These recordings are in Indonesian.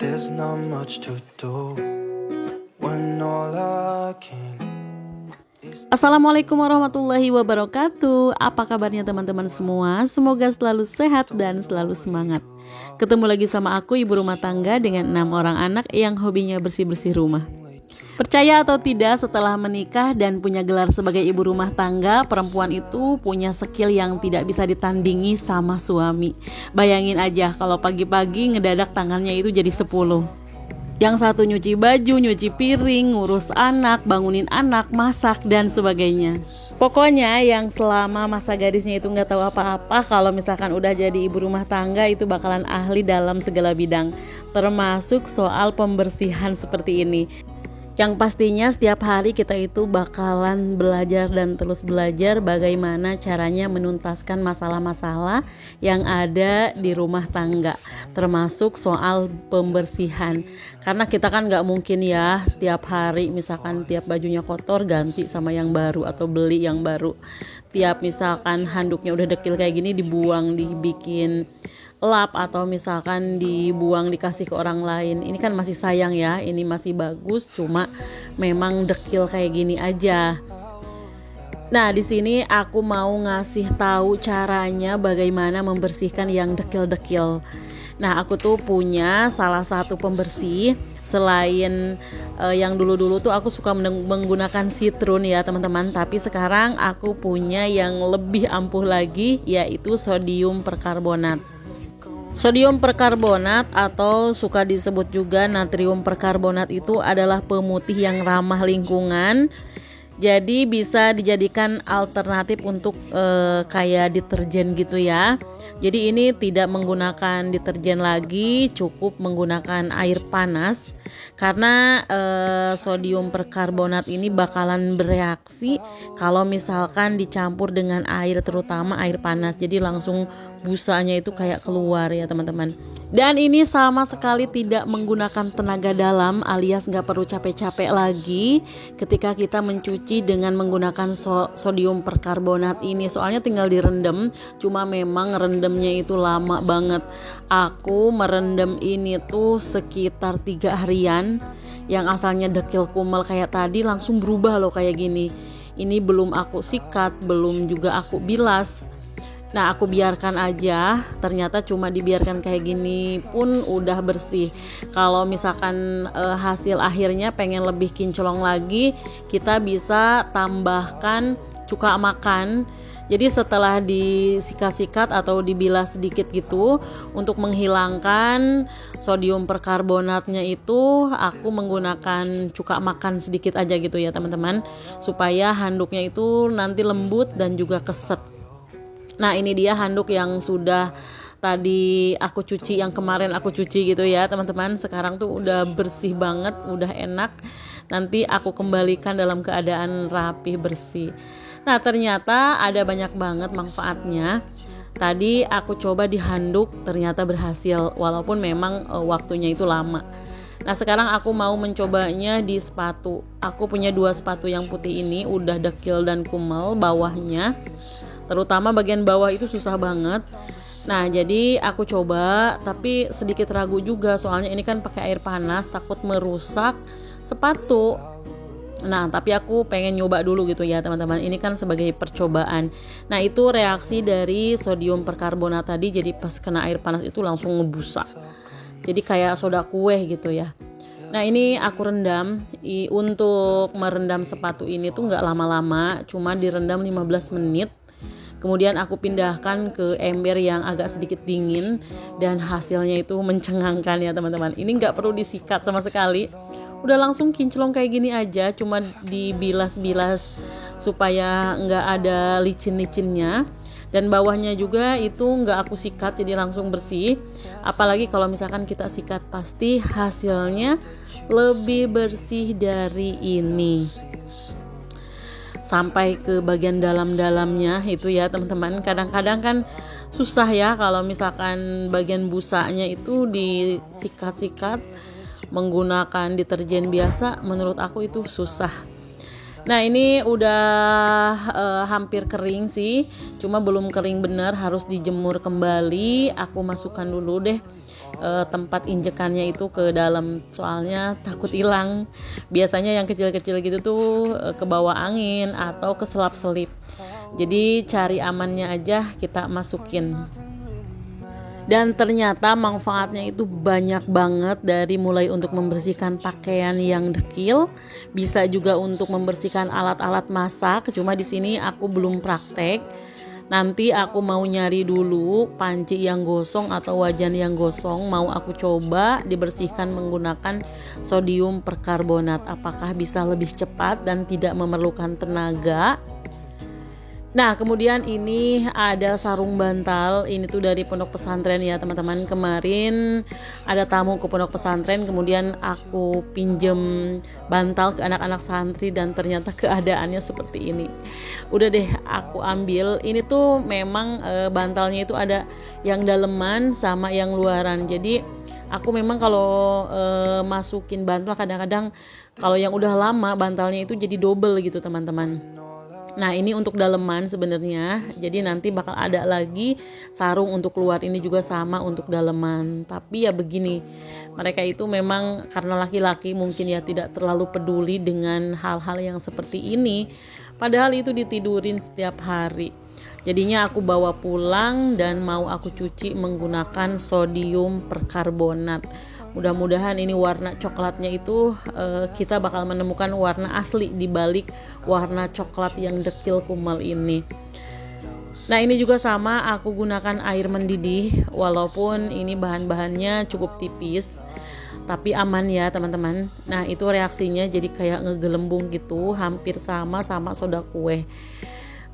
There's not much to do when all I can. Assalamualaikum warahmatullahi wabarakatuh. Apa kabarnya teman-teman semua? Semoga selalu sehat dan selalu semangat. Ketemu lagi sama aku, ibu rumah tangga dengan 6 orang anak yang hobinya bersih-bersih rumah. Percaya atau tidak, setelah menikah dan punya gelar sebagai ibu rumah tangga, perempuan itu punya skill yang tidak bisa ditandingi sama suami. Bayangin aja kalau pagi-pagi ngedadak tangannya itu jadi 10. Yang satu nyuci baju, nyuci piring, ngurus anak, bangunin anak, masak, dan sebagainya. Pokoknya yang selama masa gadisnya itu gak tahu apa-apa, kalau misalkan udah jadi ibu rumah tangga itu bakalan ahli dalam segala bidang, termasuk soal pembersihan seperti ini. Yang pastinya setiap hari kita itu bakalan belajar dan terus belajar bagaimana caranya menuntaskan masalah-masalah yang ada di rumah tangga, termasuk soal pembersihan. Karena kita kan gak mungkin ya tiap hari misalkan tiap bajunya kotor ganti sama yang baru atau beli yang baru. Tiap misalkan handuknya udah dekil kayak gini dibuang, dibikin lap, atau misalkan dibuang dikasih ke orang lain. Ini kan masih sayang ya, ini masih bagus, cuma memang dekil kayak gini aja. Nah, di sini aku mau ngasih tahu caranya bagaimana membersihkan yang dekil-dekil. Nah, aku tuh punya salah satu pembersih. Selain yang dulu-dulu tuh aku suka menggunakan citron ya teman-teman, tapi sekarang aku punya yang lebih ampuh lagi, yaitu sodium perkarbonat. Sodium perkarbonat atau suka disebut juga natrium perkarbonat itu adalah pemutih yang ramah lingkungan. Jadi bisa dijadikan alternatif untuk kayak deterjen gitu ya. Jadi ini tidak menggunakan deterjen lagi, cukup menggunakan air panas. Karena sodium perkarbonat ini bakalan bereaksi kalau misalkan dicampur dengan air, terutama air panas. Jadi langsung busanya itu kayak keluar ya teman-teman. Dan ini sama sekali tidak menggunakan tenaga dalam, alias gak perlu capek-capek lagi ketika kita mencuci dengan menggunakan sodium perkarbonat ini. Soalnya tinggal direndam, cuma memang rendamnya itu lama banget. Aku merendam ini tuh sekitar 3 harian. Yang asalnya dekil kumel kayak tadi langsung berubah loh kayak gini. Ini belum aku sikat, belum juga aku bilas. Nah, aku biarkan aja, ternyata cuma dibiarkan kayak gini pun udah bersih. Kalau misalkan hasil akhirnya pengen lebih kinclong lagi, kita bisa tambahkan cuka makan. Jadi setelah disikat-sikat atau dibilas sedikit gitu, untuk menghilangkan sodium perkarbonatnya itu, aku menggunakan cuka makan sedikit aja gitu ya teman-teman, supaya handuknya itu nanti lembut dan juga keset. Nah, ini dia handuk yang sudah tadi aku cuci, yang kemarin aku cuci gitu ya teman-teman. Sekarang tuh udah bersih banget, udah enak. Nanti aku kembalikan dalam keadaan rapi, bersih. Nah, ternyata ada banyak banget manfaatnya. Tadi aku coba di handuk, ternyata berhasil, walaupun memang waktunya itu lama. Nah, sekarang aku mau mencobanya di sepatu. Aku punya 2 sepatu yang putih ini, udah dekil dan kumel bawahnya. Terutama bagian bawah itu susah banget. Nah, jadi aku coba, tapi sedikit ragu juga, soalnya ini kan pakai air panas, takut merusak sepatu. Nah, tapi aku pengen nyoba dulu gitu ya teman-teman. Ini kan sebagai percobaan. Nah, itu reaksi dari sodium perkarbonat tadi. Jadi pas kena air panas itu langsung ngebusa. Jadi kayak soda kue gitu ya. Nah, ini aku rendam. Untuk merendam sepatu ini tuh gak lama-lama, cuma direndam 15 menit. Kemudian aku pindahkan ke ember yang agak sedikit dingin, dan hasilnya itu mencengangkan ya teman-teman. Ini gak perlu disikat sama sekali, udah langsung kinclong kayak gini aja, cuma dibilas-bilas supaya gak ada licin-licinnya. Dan bawahnya juga itu gak aku sikat, jadi langsung bersih. Apalagi kalau misalkan kita sikat, pasti hasilnya lebih bersih dari ini. Sampai ke bagian dalam-dalamnya itu ya teman-teman. Kadang-kadang kan susah ya kalau misalkan bagian busanya itu disikat-sikat menggunakan deterjen biasa. Menurut aku itu susah. Nah, ini udah hampir kering sih, cuma belum kering bener, harus dijemur kembali. Aku masukkan dulu deh tempat injekannya itu ke dalam, soalnya takut hilang. Biasanya yang kecil-kecil gitu tuh ke bawah angin atau keselap-selip. Jadi cari amannya aja kita masukin. Dan ternyata manfaatnya itu banyak banget, dari mulai untuk membersihkan pakaian yang dekil, bisa juga untuk membersihkan alat-alat masak. Cuma di sini aku belum praktek. Nanti aku mau nyari dulu panci yang gosong atau wajan yang gosong, mau aku coba dibersihkan menggunakan sodium perkarbonat. Apakah bisa lebih cepat dan tidak memerlukan tenaga? Nah, kemudian ini ada sarung bantal. Ini tuh dari pondok pesantren ya teman-teman. Kemarin ada tamu ke pondok pesantren, kemudian aku pinjem bantal ke anak-anak santri dan ternyata keadaannya seperti ini. Udah deh aku ambil. Ini tuh memang bantalnya itu ada yang daleman sama yang luaran. Jadi aku memang kalau masukin bantal kadang-kadang kalau yang udah lama bantalnya itu jadi double gitu teman-teman. Nah, ini untuk daleman sebenarnya. Jadi nanti bakal ada lagi sarung untuk keluar, ini juga sama untuk daleman. Tapi ya begini, mereka itu memang karena laki-laki mungkin ya tidak terlalu peduli dengan hal-hal yang seperti ini. Padahal itu ditidurin setiap hari. Jadinya aku bawa pulang dan mau aku cuci menggunakan sodium perkarbonat. Mudah-mudahan ini warna coklatnya itu kita bakal menemukan warna asli di balik warna coklat yang dekil kumal ini. Nah, ini juga sama, aku gunakan air mendidih walaupun ini bahan-bahannya cukup tipis, tapi aman ya teman-teman. Nah, itu reaksinya jadi kayak ngegelembung gitu, hampir sama soda kue.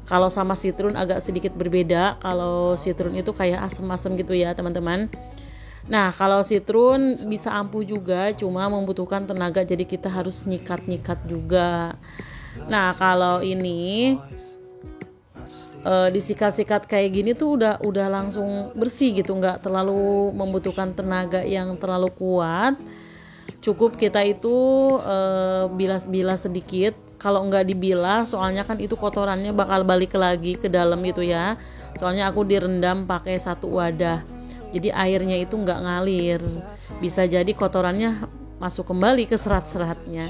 Kalau sama sitrun agak sedikit berbeda. Kalau sitrun itu kayak asem-asem gitu ya teman-teman. Nah, kalau sitrun bisa ampuh juga, cuma membutuhkan tenaga, jadi kita harus nyikat-nyikat juga. Nah, kalau ini disikat-sikat kayak gini tuh udah langsung bersih gitu, nggak terlalu membutuhkan tenaga yang terlalu kuat. Cukup kita itu bilas-bilas sedikit. Kalau nggak dibilas, soalnya kan itu kotorannya bakal balik lagi ke dalam gitu ya. Soalnya aku direndam pakai satu wadah. Jadi airnya itu nggak ngalir, bisa jadi kotorannya masuk kembali ke serat-seratnya.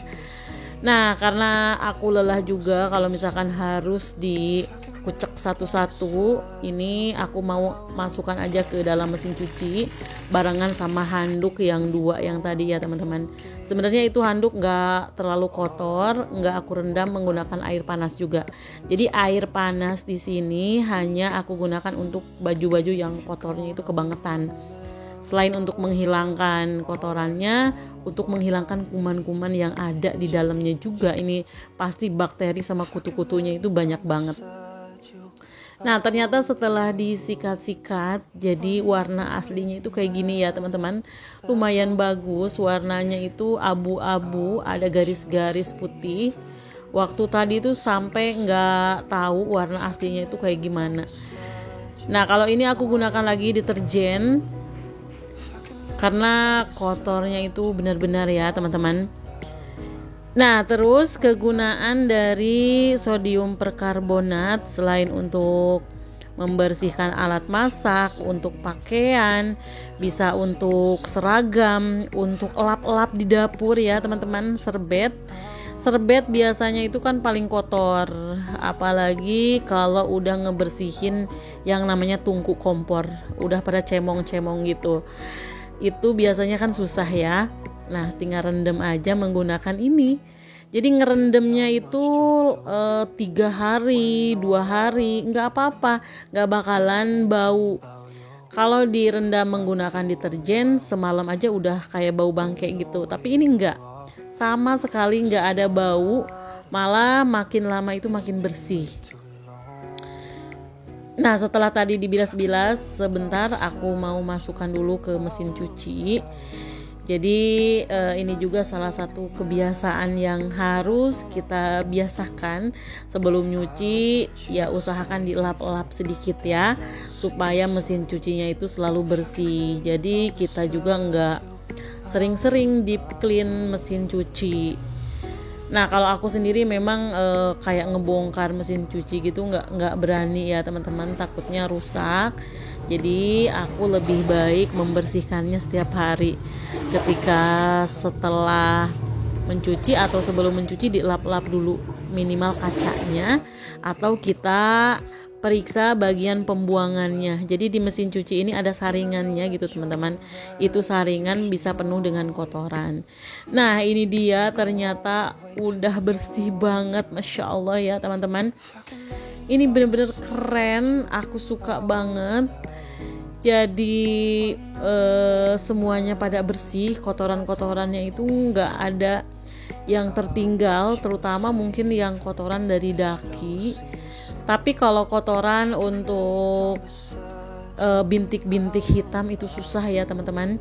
Nah, karena aku lelah juga kalau misalkan harus dikucek satu-satu, ini aku mau masukkan aja ke dalam mesin cuci barengan sama handuk yang 2 yang tadi ya teman-teman. Sebenarnya itu handuk nggak terlalu kotor, nggak aku rendam menggunakan air panas juga. Jadi air panas di sini hanya aku gunakan untuk baju-baju yang kotornya itu kebangetan. Selain untuk menghilangkan kotorannya, untuk menghilangkan kuman-kuman yang ada di dalamnya juga. Ini pasti bakteri sama kutu-kutunya itu banyak banget. Nah, ternyata setelah disikat-sikat, jadi warna aslinya itu kayak gini ya teman-teman. Lumayan bagus, warnanya itu abu-abu, ada garis-garis putih. Waktu tadi itu sampai nggak tahu warna aslinya itu kayak gimana. Nah, kalau ini aku gunakan lagi deterjen, karena kotornya itu benar-benar ya teman-teman. Nah, terus kegunaan dari sodium perkarbonat selain untuk membersihkan alat masak, untuk pakaian, bisa untuk seragam, untuk lap-lap di dapur ya teman-teman. Serbet biasanya itu kan paling kotor, apalagi kalau udah ngebersihin yang namanya tungku kompor, udah pada cemong-cemong gitu. Itu biasanya kan susah ya. Nah, tinggal rendam aja menggunakan ini. Jadi ngerendamnya itu 3 hari, 2 hari, nggak apa-apa, nggak bakalan bau. Kalau direndam menggunakan deterjen, semalam aja udah kayak bau bangke gitu. Tapi ini nggak, sama sekali nggak ada bau, malah makin lama itu makin bersih. Nah, setelah tadi dibilas-bilas sebentar, aku mau masukkan dulu ke mesin cuci. Jadi ini juga salah satu kebiasaan yang harus kita biasakan sebelum nyuci, ya usahakan dilap-lap sedikit ya, supaya mesin cucinya itu selalu bersih. Jadi kita juga nggak sering-sering deep clean mesin cuci. Nah, kalau aku sendiri memang kayak ngebongkar mesin cuci gitu nggak berani ya teman-teman, takutnya rusak. Jadi aku lebih baik membersihkannya setiap hari. Ketika setelah mencuci atau sebelum mencuci dilap-lap dulu minimal kacanya, atau kita periksa bagian pembuangannya. Jadi di mesin cuci ini ada saringannya gitu teman-teman. Itu saringan bisa penuh dengan kotoran. Nah ini dia, ternyata udah bersih banget, Masya Allah ya teman-teman. Ini bener-bener keren, aku suka banget. Jadi semuanya pada bersih, kotoran-kotorannya itu nggak ada yang tertinggal, terutama mungkin yang kotoran dari daki. Tapi kalau kotoran untuk bintik-bintik hitam itu susah ya teman-teman.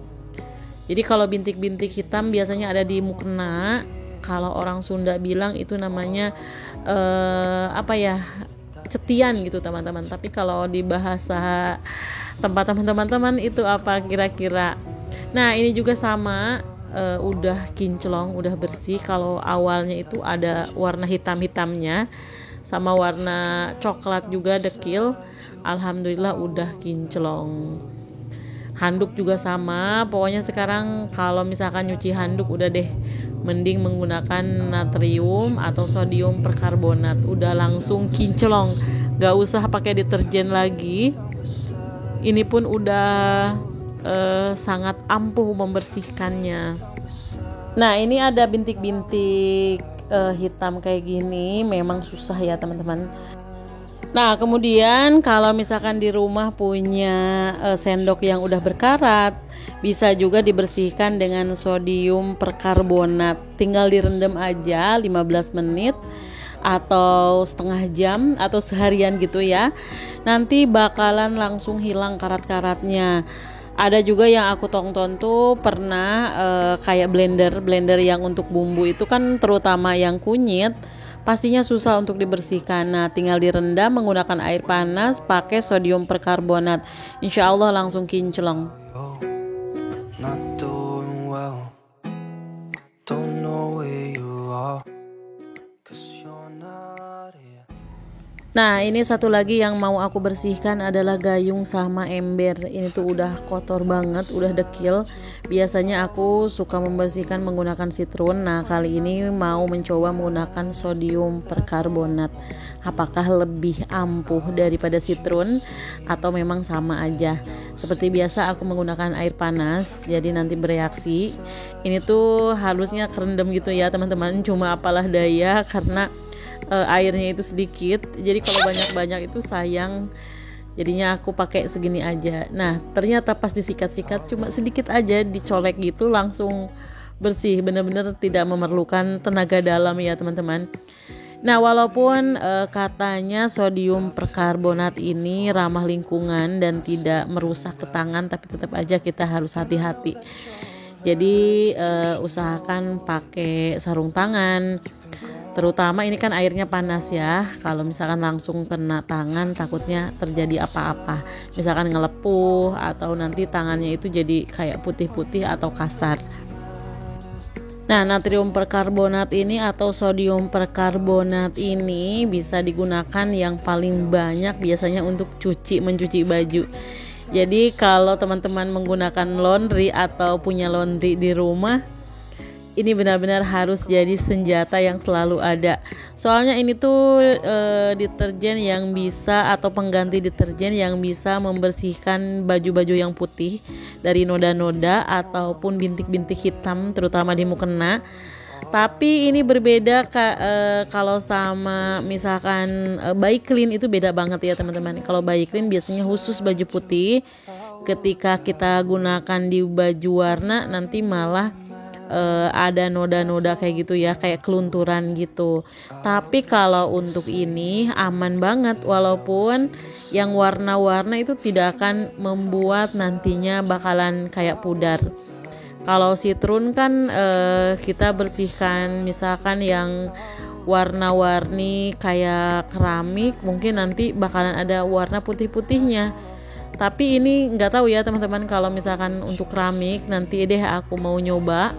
Jadi kalau bintik-bintik hitam biasanya ada di mukena. Kalau orang Sunda bilang itu namanya cetian gitu teman-teman. Tapi kalau di bahasa tempat teman-teman itu apa kira-kira? Nah ini juga sama, udah kinclong, udah bersih. Kalau awalnya itu ada warna hitam-hitamnya sama warna coklat juga dekil, alhamdulillah udah kinclong. Handuk juga sama, pokoknya sekarang kalau misalkan nyuci handuk udah deh mending menggunakan natrium atau sodium perkarbonat, udah langsung kinclong, gak usah pakai deterjen lagi. Ini pun udah sangat ampuh membersihkannya. Nah ini ada bintik-bintik hitam kayak gini, memang susah ya teman-teman. Nah kemudian kalau misalkan di rumah punya sendok yang udah berkarat, bisa juga dibersihkan dengan sodium perkarbonat. Tinggal direndam aja 15 menit atau setengah jam atau seharian gitu ya. Nanti bakalan langsung hilang karat-karatnya. Ada juga yang aku tonton tuh pernah kayak blender yang untuk bumbu itu kan, terutama yang kunyit, pastinya susah untuk dibersihkan. Nah tinggal direndam menggunakan air panas pakai sodium perkarbonat, insya Allah langsung kinclong. Not doing well, don't know where you are, 'cause you're not here. Nah ini satu lagi yang mau aku bersihkan adalah gayung sama ember. Ini tuh udah kotor banget, udah dekil. Biasanya aku suka membersihkan menggunakan sitrun. Nah kali ini mau mencoba menggunakan sodium perkarbonat. Apakah lebih ampuh daripada sitrun atau memang sama aja? Seperti biasa aku menggunakan air panas, jadi nanti bereaksi. Ini tuh halusnya kerendam gitu ya teman-teman, cuma apalah daya karena airnya itu sedikit, jadi kalau banyak-banyak itu sayang, jadinya aku pakai segini aja. Nah ternyata pas disikat-sikat cuma sedikit aja, dicolek gitu langsung bersih, bener-bener tidak memerlukan tenaga dalam ya teman-teman. Nah walaupun katanya sodium perkarbonat ini ramah lingkungan dan tidak merusak ke tangan, tapi tetap aja kita harus hati-hati. Jadi usahakan pakai sarung tangan. Terutama ini kan airnya panas ya. Kalau misalkan langsung kena tangan takutnya terjadi apa-apa. Misalkan ngelepuh atau nanti tangannya itu jadi kayak putih-putih atau kasar. Nah, natrium perkarbonat ini atau sodium perkarbonat ini bisa digunakan yang paling banyak biasanya untuk mencuci baju. Jadi kalau teman-teman menggunakan laundry atau punya laundry di rumah, ini benar-benar harus jadi senjata yang selalu ada. Soalnya ini tuh deterjen yang bisa atau pengganti deterjen yang bisa membersihkan baju-baju yang putih dari noda-noda ataupun bintik-bintik hitam terutama di mukena. Tapi ini berbeda kalau sama misalkan Baik Clean itu beda banget ya teman-teman. Kalau Baik Clean biasanya khusus baju putih. Ketika kita gunakan di baju warna nanti malah ada noda-noda kayak gitu ya, kayak kelunturan gitu. Tapi kalau untuk ini aman banget, walaupun yang warna-warna itu tidak akan membuat nantinya bakalan kayak pudar. Kalau sitrun kan kita bersihkan misalkan yang warna-warni kayak keramik, mungkin nanti bakalan ada warna putih-putihnya. Tapi ini nggak tahu ya teman-teman, kalau misalkan untuk keramik nanti deh aku mau nyoba.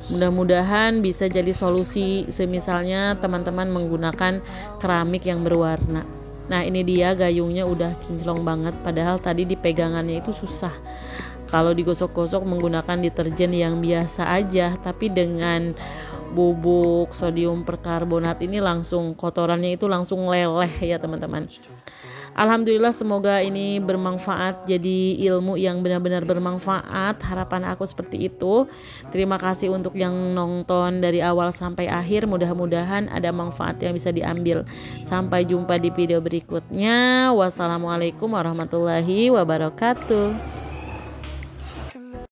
Mudah-mudahan bisa jadi solusi semisalnya teman-teman menggunakan keramik yang berwarna. Nah ini dia gayungnya udah kinclong banget, padahal tadi di pegangannya itu susah. Kalau digosok-gosok menggunakan deterjen yang biasa aja, tapi dengan bubuk sodium perkarbonat ini langsung kotorannya itu langsung leleh ya teman-teman. Alhamdulillah, semoga ini bermanfaat, jadi ilmu yang benar-benar bermanfaat. Harapan aku seperti itu. Terima kasih untuk yang nonton dari awal sampai akhir. Mudah-mudahan ada manfaat yang bisa diambil. Sampai jumpa di video berikutnya. Wassalamualaikum warahmatullahi wabarakatuh.